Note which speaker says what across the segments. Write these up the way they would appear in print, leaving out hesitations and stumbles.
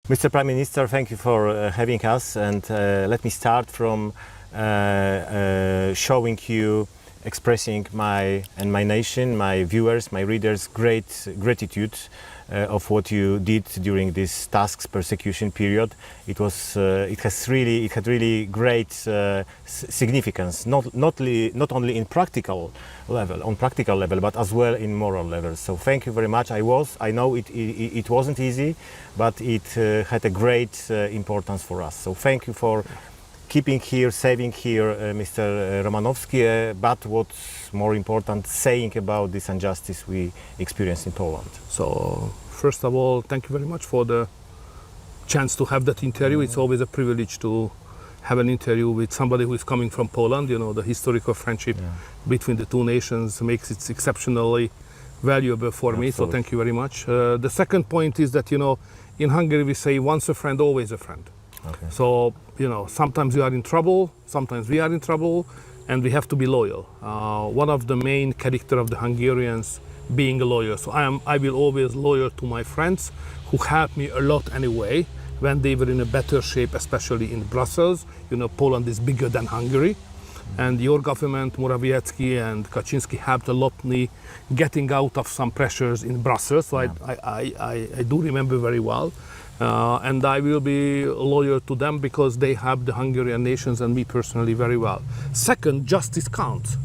Speaker 1: Mr. Prime Minister, thank you for having us, and let me start from showing you, expressing my nation, my viewers, my readers, great gratitude of what you did during this task's persecution period. It had really great significance, not only in practical level, but as well in moral level. So thank you very much. I know it wasn't easy, but it had a great importance for us. So thank you for keeping here, saving here, Mr. Romanowski, but what's more important, saying about this injustice we experience in Poland.
Speaker 2: So, first of all, thank you very much for the chance to have that interview. It's always a privilege to have an interview with somebody who is coming from Poland. You know, the historical friendship between the two nations makes it exceptionally valuable for me, so thank you very much. The second point is that, you know, in Hungary we say once a friend, always a friend.
Speaker 1: Okay.
Speaker 2: So, you know, sometimes you are in trouble, sometimes we are in trouble, and we have to be loyal. One of the main character of the Hungarians being a lawyer. So I will always loyal to my friends who helped me a lot anyway when they were in a better shape, especially in Brussels. You know, Poland is bigger than Hungary. And your government, Morawiecki and Kaczynski, helped a lot me getting out of some pressures in Brussels. So I do remember very well. And I will be loyal to them because they have the Hungarian nations and me personally very well. Second, justice counts.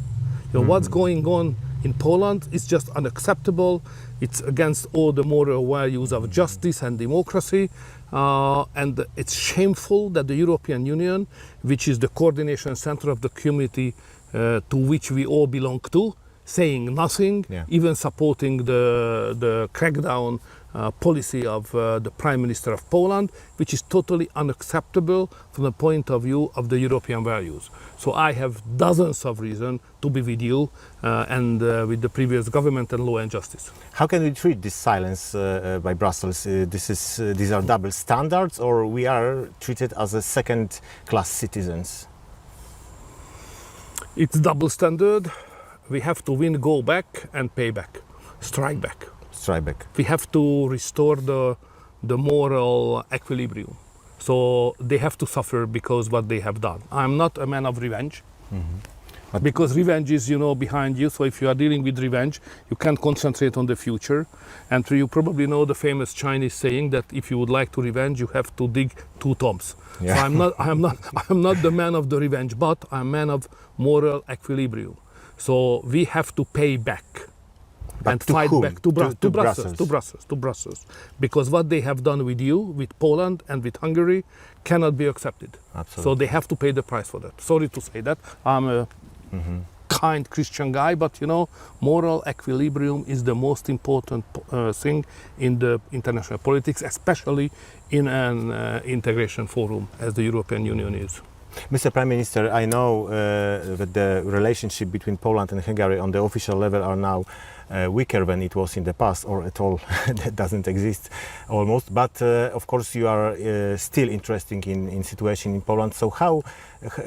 Speaker 2: You know, what's going on in Poland is just unacceptable. It's against all the moral values of justice and democracy. And it's shameful that the European Union, which is the coordination center of the community to which we all belong to, saying nothing, even supporting the crackdown policy of the Prime Minister of Poland, which is totally unacceptable from the point of view of the European values. So I have dozens of reasons to be with you and with the previous government and law and justice.
Speaker 1: How can we treat this silence by Brussels? These are double standards, or we are treated as a second-class citizens?
Speaker 2: It's double standard. We have to win, go back and pay back, strike back.
Speaker 1: Strike back.
Speaker 2: We have to restore the moral equilibrium. So they have to suffer because what they have done. I'm not a man of revenge. Because revenge is, you know, behind you. So if you are dealing with revenge, you can't concentrate on the future. And you probably know the famous Chinese saying that if you would like to revenge, you have to dig 2 tombs.
Speaker 1: Yeah.
Speaker 2: So I'm not the man of the revenge, but I'm a man of moral equilibrium. So we have to pay back.
Speaker 1: But
Speaker 2: and
Speaker 1: to
Speaker 2: fight
Speaker 1: whom?
Speaker 2: back to Brussels, because what they have done with you, with Poland and with Hungary, cannot be accepted.
Speaker 1: Absolutely.
Speaker 2: So they have to pay the price for that. Sorry to say that. I'm a kind Christian guy, but you know, moral equilibrium is the most important thing in the international politics, especially in an integration forum as the European Union is.
Speaker 1: Mr. Prime Minister, I know that the relationship between Poland and Hungary on the official level are now weaker than it was in the past, or at all. That doesn't exist almost. But of course, you are still interested in situation in Poland. So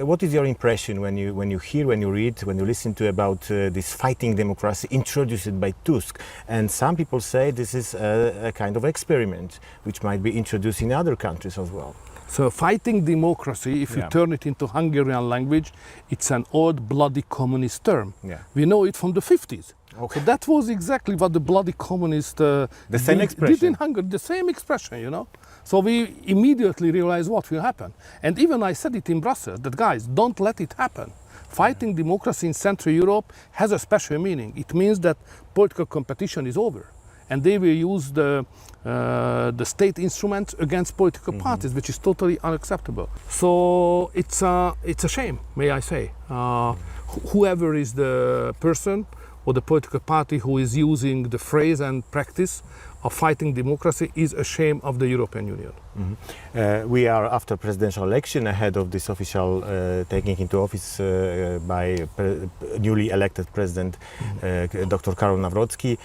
Speaker 1: what is your impression when you hear, when you read, when you listen to about this fighting democracy introduced by Tusk? And some people say this is a kind of experiment which might be introduced in other countries as well.
Speaker 2: So fighting democracy, if you turn it into Hungarian language, it's an old bloody communist term. We know it from the 50s.
Speaker 1: Okay.
Speaker 2: So that was exactly what the bloody communist did in Hungary, the same expression, you know. So we immediately realized what will happen. And even I said it in Brussels, that guys, don't let it happen. Fighting democracy in Central Europe has a special meaning. It means that political competition is over. And they will use the state instruments against political parties, which is totally unacceptable. So it's a shame, may I say. Whoever is the person or the political party who is using the phrase and practice of fighting democracy is a shame of the European Union.
Speaker 1: We are after presidential election, ahead of this official taking into office by newly elected president Dr. Karol Nawrocki.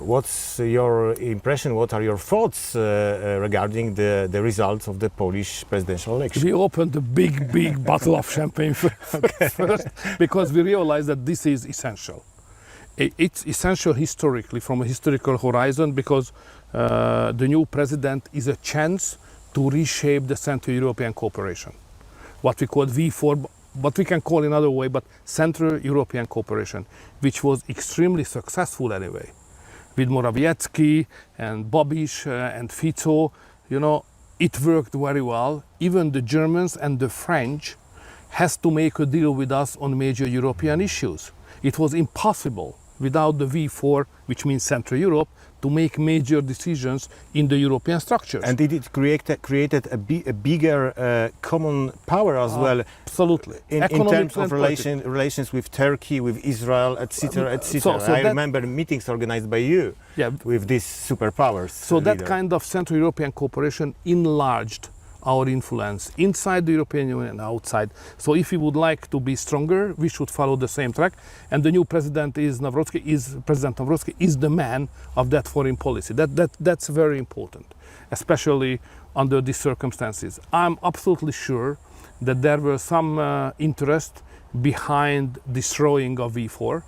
Speaker 1: What's your impression? What are your thoughts regarding the results of the Polish presidential election?
Speaker 2: We opened a big bottle of champagne first because we realized that this is essential. It's essential historically, from a historical horizon, because the new president is a chance to reshape the Central European cooperation. What we call V4, what we can call another way, but Central European cooperation, which was extremely successful anyway. With Morawiecki and Babiš and Fico, you know, it worked very well. Even the Germans and the French has to make a deal with us on major European issues. It was impossible without the V4, which means Central Europe, to make major decisions in the European structures.
Speaker 1: And did it created a bigger common power as well?
Speaker 2: Absolutely.
Speaker 1: In terms of relations with Turkey, with Israel, etc., etc. I remember meetings organized by you with these superpowers.
Speaker 2: So that kind of Central European cooperation enlarged our influence inside the European Union and outside. So if we would like to be stronger, we should follow the same track. And the new president President Nawrocki is the man of that foreign policy. That's very important, especially under these circumstances. I'm absolutely sure that there was some interest behind destroying of V4.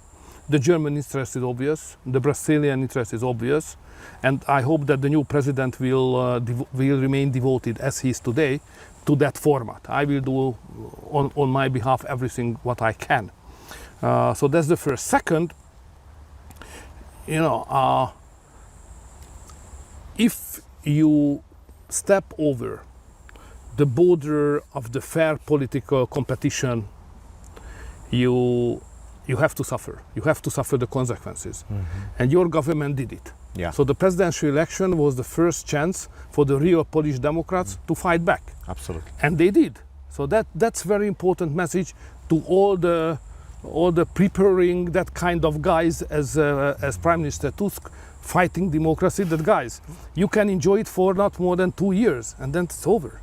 Speaker 2: The German interest is obvious, the Brazilian interest is obvious, and I hope that the new president will remain devoted, as he is today, to that format. I will do on my behalf everything what I can. So that's the first. Second, you know, if you step over the border of the fair political competition, you have to suffer. You have to suffer the consequences. And your government did it.
Speaker 1: Yeah.
Speaker 2: So the presidential election was the first chance for the real Polish Democrats to fight back.
Speaker 1: Absolutely.
Speaker 2: And they did. So that's very important message to all the preparing that kind of guys as Prime Minister Tusk fighting democracy. That guys, you can enjoy it for not more than 2 years and then it's over.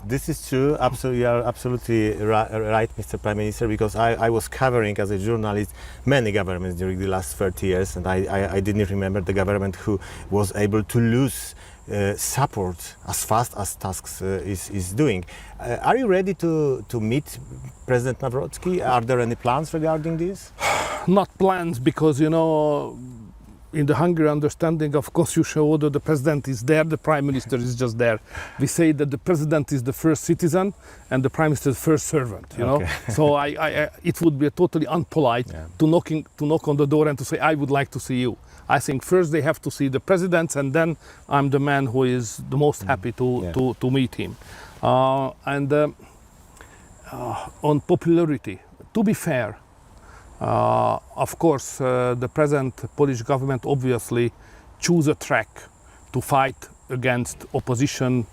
Speaker 1: This is true. Absolutely, you are absolutely right, Mr. Prime Minister, because I was covering as a journalist many governments during the last 30 years, and I didn't remember the government who was able to lose support as fast as Tusk is doing. Are you ready to meet President Nawrocki? Are there any plans regarding this?
Speaker 2: Not plans, because, you know, in the Hungarian understanding of constitutional order, the president is there, the prime minister is just there. We say that the president is the first citizen and the prime minister is the first servant, you know. So it would be totally unpolite to knock on the door and to say, I would like to see you. I think first they have to see the president, and then I'm the man who is the most happy to meet him. On popularity, to be fair, of course, the present Polish government obviously choose a track to fight against opposition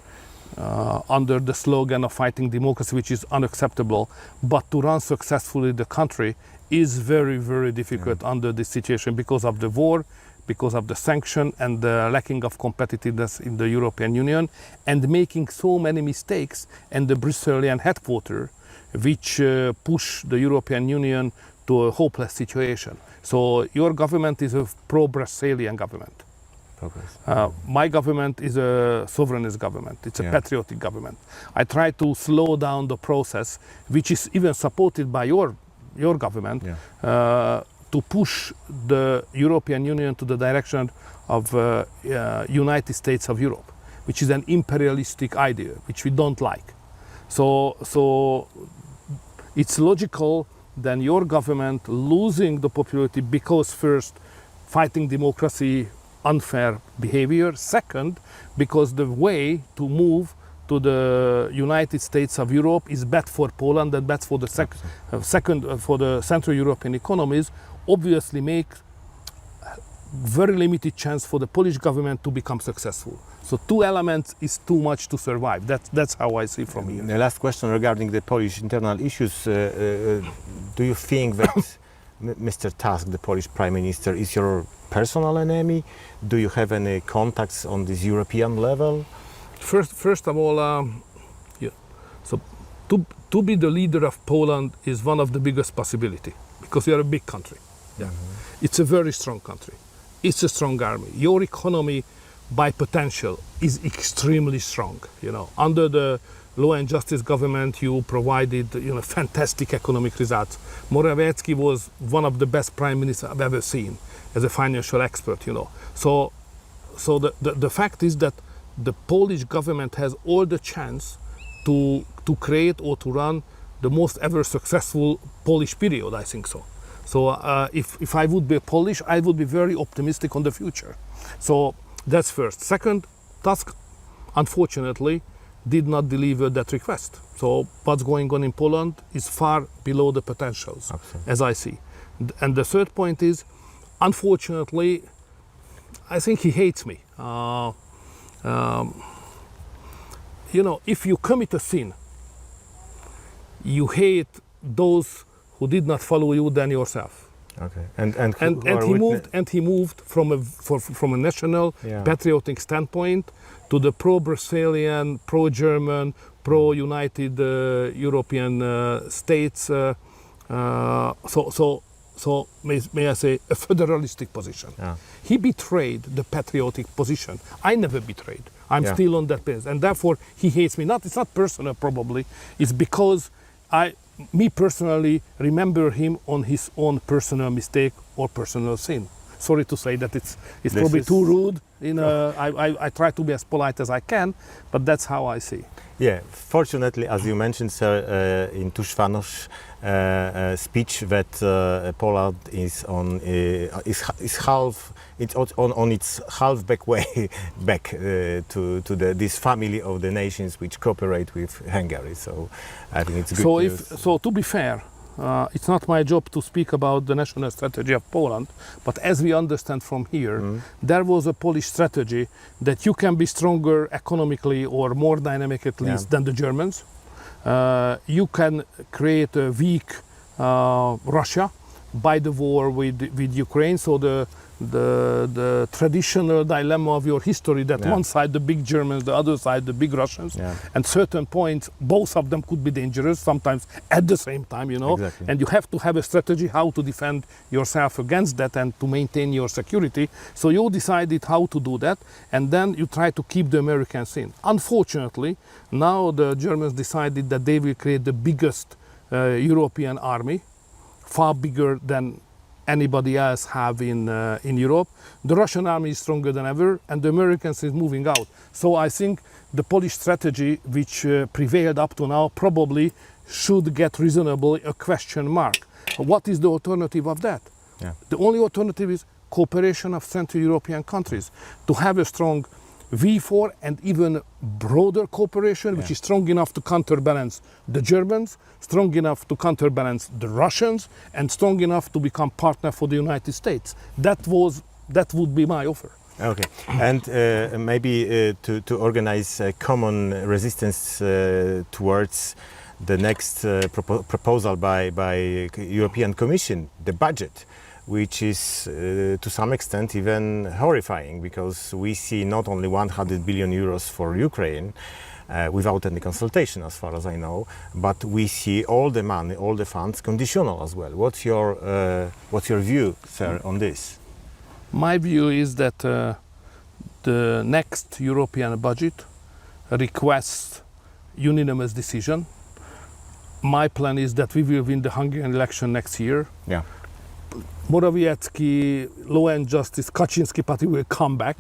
Speaker 2: under the slogan of fighting democracy, which is unacceptable. But to run successfully the country is very, very difficult under this situation because of the war, because of the sanction and the lacking of competitiveness in the European Union, and making so many mistakes in the Brazilian headquarters, which push the European Union to a hopeless situation. So your government is a pro-Brazilian government. My government is a sovereignist government. It's a patriotic government. I try to slow down the process, which is even supported by your government, to push the European Union to the direction of United States of Europe, which is an imperialistic idea, which we don't like. So it's logical then your government losing the popularity because first, fighting democracy, unfair behavior. Second, because the way to move to the United States of Europe is bad for Poland and bad for the for the Central European economies, obviously make very limited chance for the Polish government to become successful. So two elements is too much to survive. That's how I see from here.
Speaker 1: The last question regarding the Polish internal issues. Do you think that Mr. Tusk, the Polish Prime Minister, is your personal enemy? Do you have any contacts on this European level?
Speaker 2: First of all, so to be the leader of Poland is one of the biggest possibility, because you are a big country. It's a very strong country. It's a strong army. Your economy, by potential, is extremely strong. You know, under the Law and Justice government, you provided fantastic economic results. Morawiecki was one of the best prime ministers I've ever seen as a financial expert. So the fact is that the Polish government has all the chance to create or to run the most ever successful Polish period, I think so. So if I would be Polish, I would be very optimistic on the future. So that's first. Second, Tusk, unfortunately, did not deliver that request. So what's going on in Poland is far below the potentials, absolutely, as I see. And the third point is, unfortunately, I think he hates me. You know, if you commit a sin, you hate those who did not follow you than yourself.
Speaker 1: Okay.
Speaker 2: And he moved from a national, yeah, patriotic standpoint to the pro-Brazilian, pro-German, pro-United European states. So may I say, a federalistic position. Yeah. He betrayed the patriotic position. I never betrayed. I'm, yeah, still on that path, and therefore he hates me. It's not personal, probably. It's because me personally remember him on his own personal mistake or personal sin. Sorry to say that it's probably too rude. You know, I try to be as polite as I can, but that's how I see.
Speaker 1: Yeah, fortunately, as you mentioned, sir, in Tushvano's speech, that Poland is on its half-back way back to this family of the nations which cooperate with Hungary. So I think it's good news.
Speaker 2: So to be fair, it's not my job to speak about the national strategy of Poland, but as we understand from here, there was a Polish strategy that you can be stronger economically or more dynamic at least, yeah, than the Germans. You can create a weak Russia by the war with Ukraine. So the traditional dilemma of your history that, yeah, one side the big Germans, the other side the big Russians, yeah, and certain points both of them could be dangerous sometimes at the same time, you know. Exactly. And you have to have a strategy how to defend yourself against that and to maintain your security. So you decided how to do that, and then you try to keep the Americans in. Unfortunately, now the Germans decided that they will create the biggest European army, far bigger than anybody else have in Europe. The Russian army is stronger than ever, and the Americans is moving out. So I think the Polish strategy, which prevailed up to now, probably should get reasonably a question mark. What is the alternative of that? Yeah. The only alternative is cooperation of Central European countries to have a strong V4 and even broader cooperation, which, yeah, is strong enough to counterbalance the Germans, strong enough to counterbalance the Russians, and strong enough to become partner for the United States. That would be my offer.
Speaker 1: Okay, and maybe to organize a common resistance towards the next proposal by European Commission, the budget, which is to some extent even horrifying, because we see not only 100 billion euros for Ukraine without any consultation, as far as I know, but we see all the money, all the funds conditional as well. What's your view, sir, on this?
Speaker 2: My view is that the next European budget requests unanimous decision. My plan is that we will win the Hungarian election next year.
Speaker 1: Yeah.
Speaker 2: Morawiecki, Law and Justice, Kaczynski party will come back.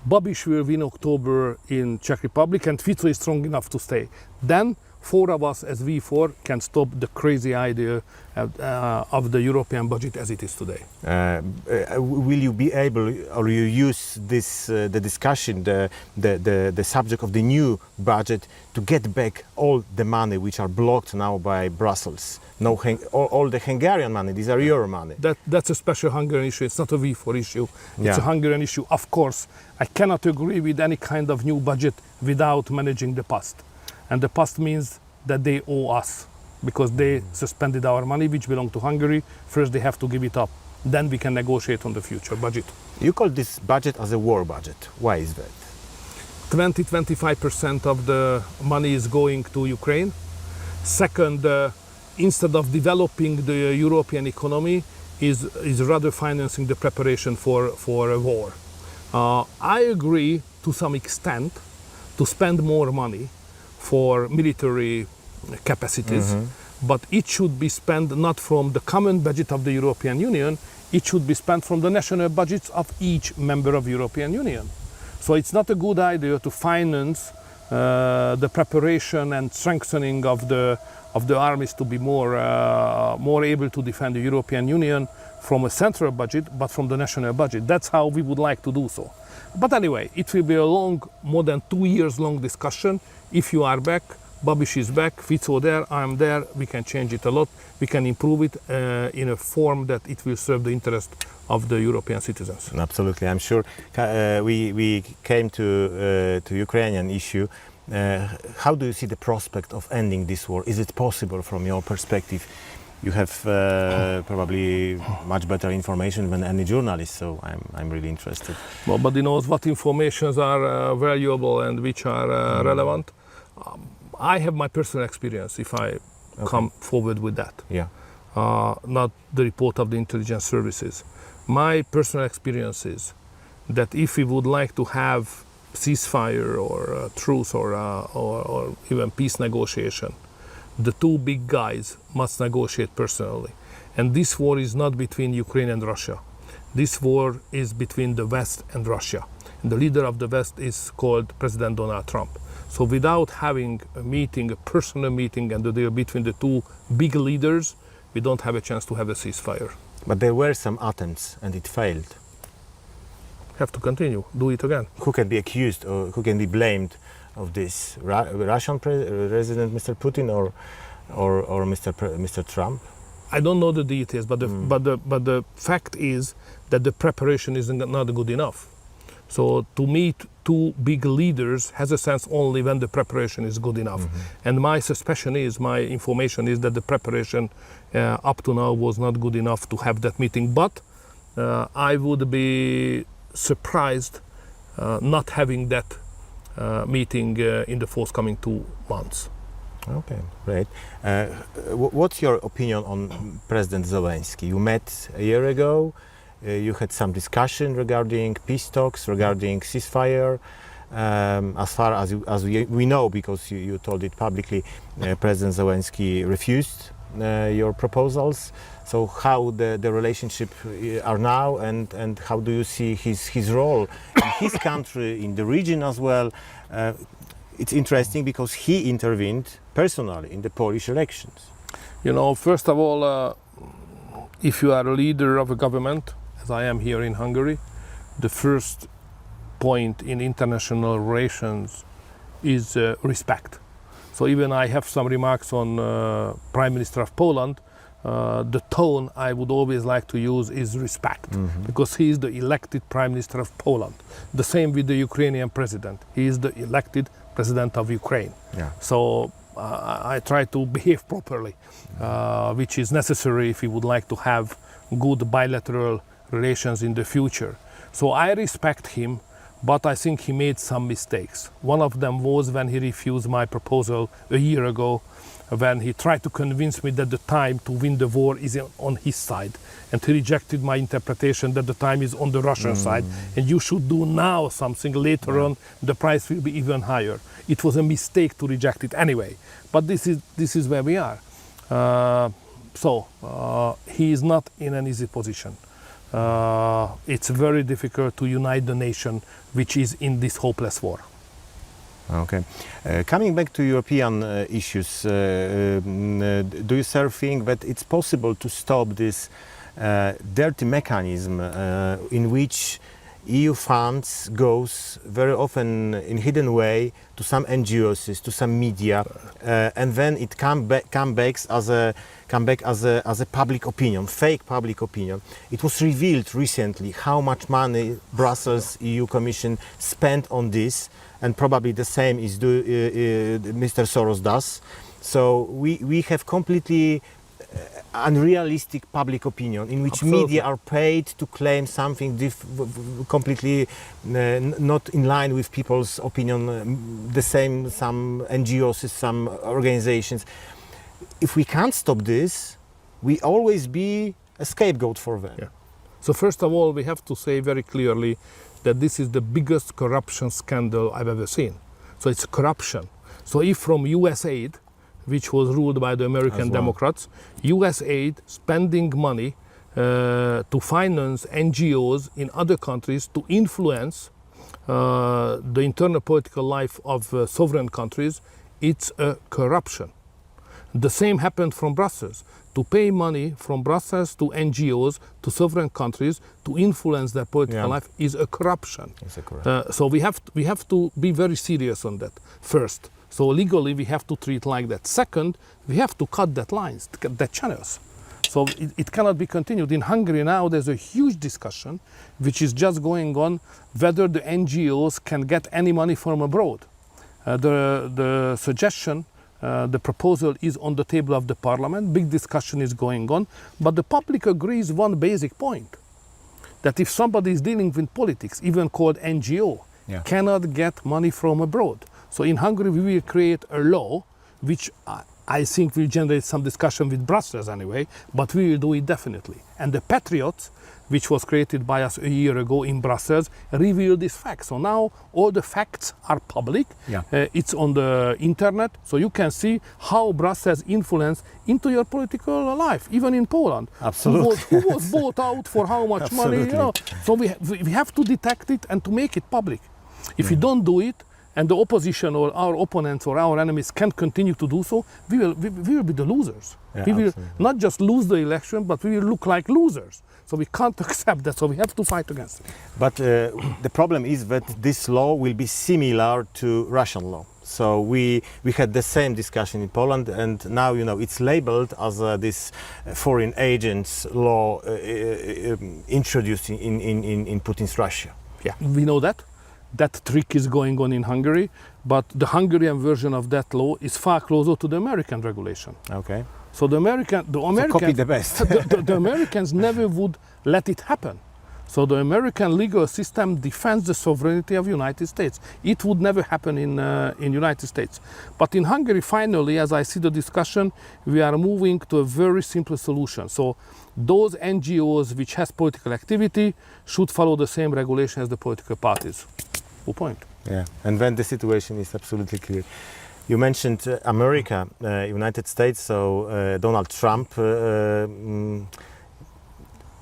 Speaker 2: Babiš will win October in Czech Republic, and Fico is strong enough to stay. Then four of us as V4 can stop the crazy idea of the European budget as it is today.
Speaker 1: Will you be able, or you use this the discussion, the subject of the new budget to get back all the money which are blocked now by Brussels? No, all the Hungarian money, these are your money.
Speaker 2: That's a special Hungarian issue. It's not a V4 issue. It's, yeah, a Hungarian issue. Of course, I cannot agree with any kind of new budget without managing the past. And the past means that they owe us, because they suspended our money, which belonged to Hungary. First, they have to give it up. Then we can negotiate on the future budget.
Speaker 1: You call this budget as a war budget. Why is that?
Speaker 2: 20-25% of the money is going to Ukraine. Second, instead of developing the European economy, is rather financing the preparation for a war. I agree to some extent to spend more money for military capacities, but it should be spent not from the common budget of the European Union, it should be spent from the national budgets of each member of the European Union. So it's not a good idea to finance the preparation and strengthening of the armies to be more able to defend the European Union from a central budget, but from the national budget. That's how we would like to do so. But anyway, it will be a long, more than 2 years long discussion. If you are back, Babiš is back, Fico there, I'm there, we can change it a lot. We can improve it in a form that it will serve the interest of the European citizens.
Speaker 1: Absolutely, I'm sure. We came to Ukrainian issue. How do you see the prospect of ending this war? Is it possible from your perspective? You have probably much better information than any journalist, so I'm really interested.
Speaker 2: Well, but you know what informations are valuable and which are relevant? I have my personal experience, if I come forward with that.
Speaker 1: Yeah.
Speaker 2: Not the report of the intelligence services. My personal experience is that if we would like to have ceasefire or truce or even peace negotiation, the two big guys must negotiate personally. And this war is not between Ukraine and Russia. This war is between the West and Russia. And the leader of the West is called President Donald Trump. So without having a meeting, a personal meeting and the deal between the two big leaders, we don't have a chance to have a ceasefire.
Speaker 1: But there were some attempts and it failed.
Speaker 2: Have to continue, do it again.
Speaker 1: Who can be accused or who can be blamed of this? Russian President Mr. Putin or Mr. Trump?
Speaker 2: I don't know the details, but the fact is that the preparation is not good enough. So to meet two big leaders has a sense only when the preparation is good enough. And my suspicion is, my information is that the preparation up to now was not good enough to have that meeting. But I would be surprised not having that meeting in the forthcoming 2 months.
Speaker 1: Okay, great. What's your opinion on President Zelensky? You met a year ago. You had some discussion regarding peace talks, regarding ceasefire. As far as we know, because you told it publicly, President Zelensky refused your proposals. So how the relationship are now, and how do you see his role in his country, in the region as well? It's interesting because he intervened personally in the Polish elections.
Speaker 2: You know, first of all, if you are a leader of a government, as I am here in Hungary, the first point in international relations is respect. So even I have some remarks on Prime Minister of Poland. The tone I would always like to use is respect, because he is the elected Prime Minister of Poland. The same with the Ukrainian president. He is the elected president of Ukraine.
Speaker 1: Yeah.
Speaker 2: So I try to behave properly, which is necessary if we would like to have good bilateral relations in the future. So I respect him, but I think he made some mistakes. One of them was when he refused my proposal a year ago, when he tried to convince me that the time to win the war is on his side. And he rejected my interpretation that the time is on the Russian side. And you should do now something, later on the price will be even higher. It was a mistake to reject it anyway. But this is where we are. He is not in an easy position. It's very difficult to unite the nation which is in this hopeless war.
Speaker 1: Okay. Coming back to European issues, do you sir think that it's possible to stop this dirty mechanism in which EU funds goes very often in hidden way to some NGOs, to some media, and then it come back as a public opinion, fake public opinion. It was revealed recently how much money Brussels EU Commission spent on this, and probably the same is Mr. Soros does. So we have completely unrealistic public opinion in which
Speaker 2: Absolutely.
Speaker 1: Media are paid to claim something completely not in line with people's opinion, the same some NGOs, some organizations. If we can't stop this, we always be a scapegoat for them.
Speaker 2: Yeah. So first of all, we have to say very clearly that this is the biggest corruption scandal I've ever seen. So it's corruption. So if from US aid, which was ruled by the American Democrats, US aid spending money to finance NGOs in other countries to influence the internal political life of sovereign countries, it's a corruption. The same happened from Brussels. To pay money from Brussels to NGOs, to sovereign countries, to influence their political life is a corruption.
Speaker 1: It's a corruption.
Speaker 2: So we have to be very serious on that, first. So legally we have to treat like that. Second, we have to cut that lines, that channels. So it cannot be continued. In Hungary now there's a huge discussion which is just going on whether the NGOs can get any money from abroad. The suggestion, the proposal is on the table of the parliament, big discussion is going on, but the public agrees one basic point, that if somebody is dealing with politics, even called NGO, cannot get money from abroad. So in Hungary we will create a law which I think will generate some discussion with Brussels anyway, but we will do it definitely. And the Patriots, which was created by us a year ago in Brussels, revealed this fact. So now all the facts are public. It's on the internet, so you can see how Brussels influence into your political life, even in Poland.
Speaker 1: Absolutely.
Speaker 2: Who was bought out for how much money? You know? So we have to detect it and to make it public. If you don't do it, and the opposition or our opponents or our enemies can't continue to do so, we will be the losers. We will not just lose the election, but we will look like losers. So we can't accept that, so we have to fight against it.
Speaker 1: But the problem is that this law will be similar to Russian law. So we had the same discussion in Poland, and now it's labeled as this foreign agents law introduced in Putin's Russia.
Speaker 2: Yeah, we know that. That trick is going on in Hungary, but the Hungarian version of that law is far closer to the American regulation.
Speaker 1: Okay.
Speaker 2: So the Americans
Speaker 1: copy the best.
Speaker 2: the Americans never would let it happen. So the American legal system defends the sovereignty of the United States. It would never happen in United States. But in Hungary, finally, as I see the discussion, we are moving to a very simple solution. So those NGOs which has political activity should follow the same regulation as the political parties. Full point.
Speaker 1: Yeah, and then the situation is absolutely clear. You mentioned America, United States, so Donald Trump,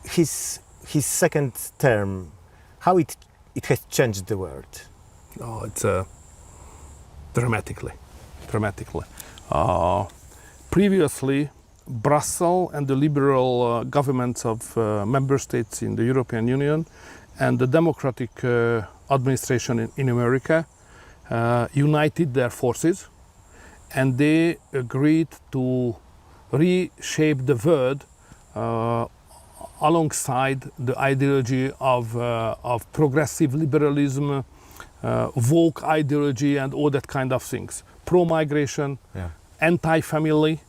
Speaker 1: his second term, how it has changed the world?
Speaker 2: Oh, it's dramatically. Previously, Brussels and the liberal governments of member states in the European Union and the democratic administration in America united their forces, and they agreed to reshape the world alongside the ideology of progressive liberalism, woke ideology, and all that kind of things. Pro-migration, anti-family,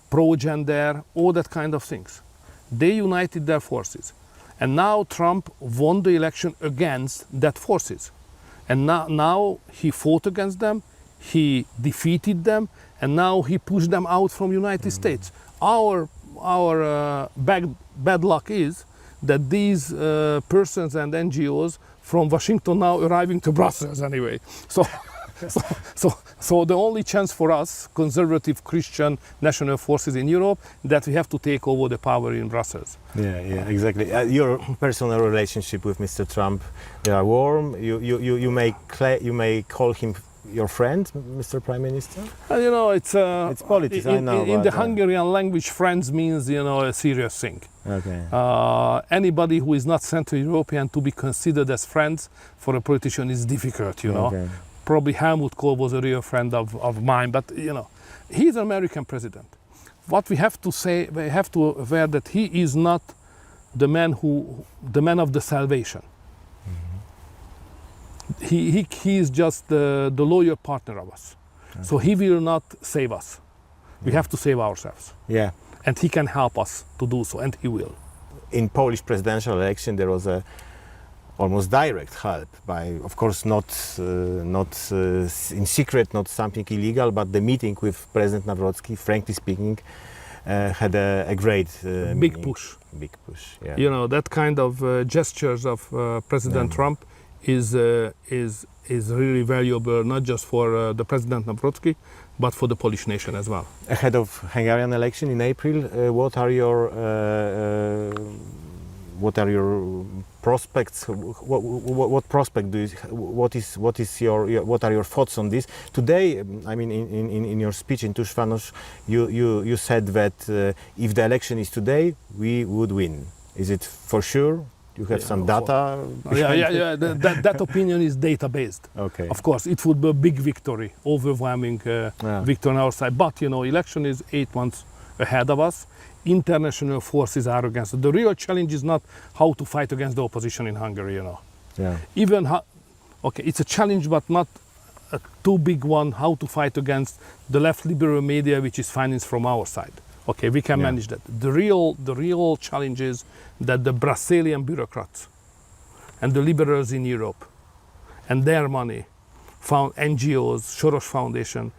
Speaker 2: pro-gender, all that kind of things. They united their forces. And now Trump won the election against that forces. And now he fought against them, he defeated them, and now he pushed them out from United States. Our bad luck is that these persons and NGOs from Washington now arriving to Brussels anyway. So the only chance for us, conservative Christian national forces in Europe, that we have to take over the power in Brussels.
Speaker 1: Yeah, exactly. Your personal relationship with Mr. Trump, they are warm. You may call him your friend, Mr. Prime Minister.
Speaker 2: It's
Speaker 1: politics. I know.
Speaker 2: In the Hungarian language, friends means a serious thing.
Speaker 1: Okay.
Speaker 2: Anybody who is not Central European to be considered as friends for a politician is difficult.
Speaker 1: Okay.
Speaker 2: Probably Helmut Kohl was a real friend of mine, but he's an American president. What we have to say, we have to aware that he is not the man of the salvation. He is just the loyal partner of us. Okay. So he will not save us. We have to save ourselves.
Speaker 1: Yeah.
Speaker 2: And he can help us to do so, and he will.
Speaker 1: In Polish presidential election, there was a almost direct help by, of course, not in secret, not something illegal, but the meeting with President Nawrocki, frankly speaking, had a great
Speaker 2: big push.
Speaker 1: Big push. Yeah.
Speaker 2: That kind of gestures of President Trump is really valuable, not just for the President Nawrocki, but for the Polish nation as well.
Speaker 1: Ahead of Hungarian election in April, what are your what are your prospects? What prospect do you? What are your thoughts on this today? I mean, in your speech in Tusfanos, you said that if the election is today, we would win. Is it for sure? You have some data?
Speaker 2: Yeah. That opinion is data-based.
Speaker 1: Okay.
Speaker 2: Of course, it would be a big victory, overwhelming victory on our side. But, election is 8 months ahead of us. International forces are against. The real challenge is not how to fight against the opposition in Hungary,
Speaker 1: Yeah.
Speaker 2: It's a challenge, but not a too big one, how to fight against the left liberal media, which is financed from our side. Okay, we can manage that. The real challenge is that the Brazilian bureaucrats and the liberals in Europe and their money, found NGOs, Soros Foundation,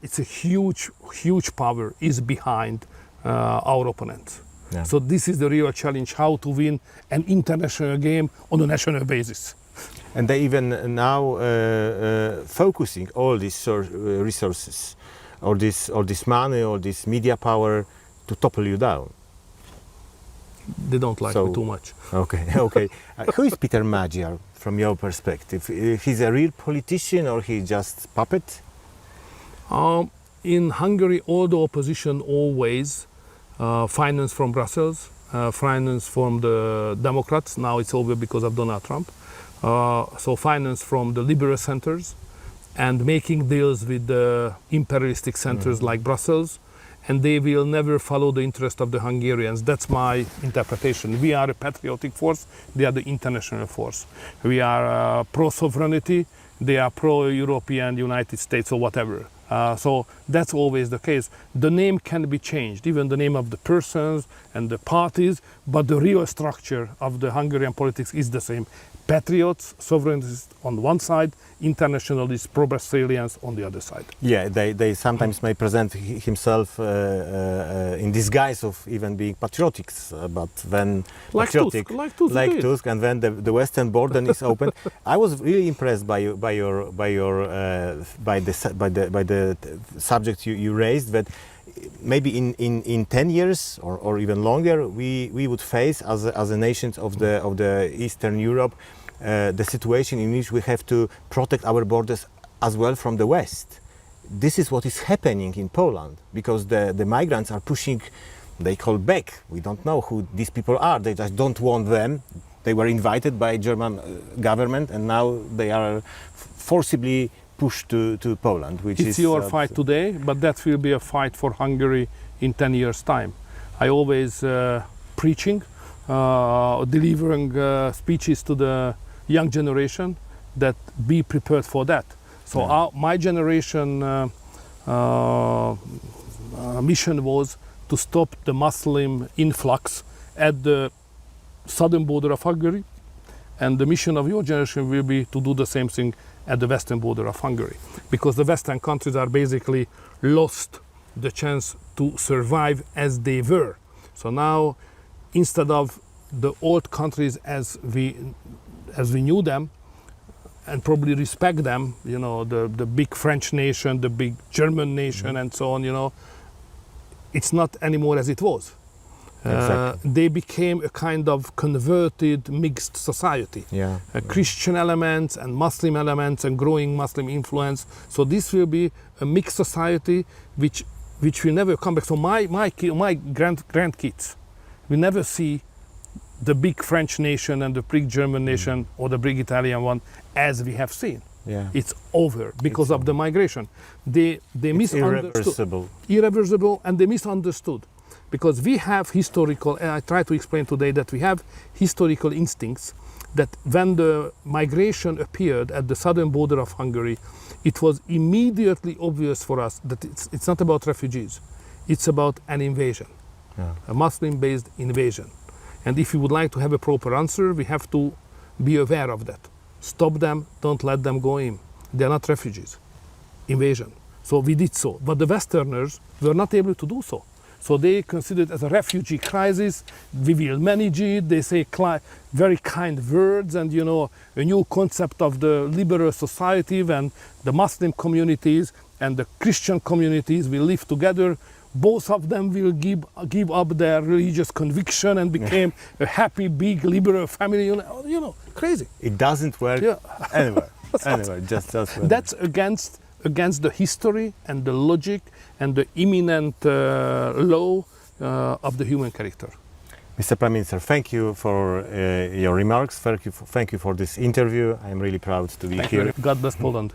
Speaker 2: it's a huge power is behind our opponents.
Speaker 1: Yeah.
Speaker 2: So this is the real challenge, how to win an international game on a national basis.
Speaker 1: And they even now focusing all these resources, or this money, or this media power to topple you down.
Speaker 2: They don't like me too much.
Speaker 1: Okay. Who is Peter Magyar from your perspective? He's a real politician, or he's just puppet?
Speaker 2: In Hungary, all the opposition always finance from Brussels, finance from the Democrats. Now it's over because of Donald Trump. So finance from the liberal centers and making deals with the imperialistic centers like Brussels, and they will never follow the interest of the Hungarians. That's my interpretation. We are a patriotic force, they are the international force. We are pro-sovereignty, they are pro-European United States or whatever. So that's always the case. The name can be changed, even the name of the persons and the parties, but the real structure of the Hungarian politics is the same. Patriots, sovereigntists on one side, internationalists, pro-Brazilians on the other side.
Speaker 1: Yeah, they sometimes may present himself in disguise of even being patriotics, but when
Speaker 2: like
Speaker 1: patriotic,
Speaker 2: Tusk,
Speaker 1: Tusk, and when the western border is open. I was really impressed by the subject you raised, that maybe in 10 years or even longer, we would face as a nation of the Eastern Europe the situation in which we have to protect our borders as well from the West. This is what is happening in Poland, because the migrants are pushing, they call back. We don't know who these people are. They just don't want them. They were invited by German government, and now they are forcibly pushed to Poland, which
Speaker 2: it's your fight today, but that will be a fight for Hungary in 10 years' time. I always preaching, delivering speeches to the young generation that be prepared for that. So my generation mission was to stop the Muslim influx at the southern border of Hungary, and the mission of your generation will be to do the same thing at the western border of Hungary, because the western countries are basically lost the chance to survive as they were. So now, instead of the old countries as we knew them and probably respect them, the big French nation, the big German nation, and so on, it's not anymore as it was.
Speaker 1: Exactly.
Speaker 2: They became a kind of converted mixed society. Christian elements and Muslim elements and growing Muslim influence. So this will be a mixed society which will never come back. So my grandkids will never see the big French nation and the big German nation or the big Italian one as we have seen. It's over because of the migration. They misunderstood. Irreversible, and they misunderstood. Because we have historical, and I try to explain today that we have historical instincts that when the migration appeared at the southern border of Hungary, it was immediately obvious for us that it's not about refugees, it's about an invasion, a Muslim-based invasion. And if we would like to have a proper answer, we have to be aware of that. Stop them, don't let them go in. They are not refugees, invasion. So we did so, but the Westerners were not able to do so. So they consider it as a refugee crisis. We will manage it. They say very kind words, and a new concept of the liberal society when the Muslim communities and the Christian communities will live together. both of them will give up their religious conviction and became a happy, big, liberal family. You know, crazy.
Speaker 1: It doesn't work anywhere. Anywhere, just
Speaker 2: that's against the history and the logic and the imminent law of the human character.
Speaker 1: Mr. Prime Minister, thank you for your remarks. Thank you for this interview. I'm really proud to be here.
Speaker 2: God bless Poland.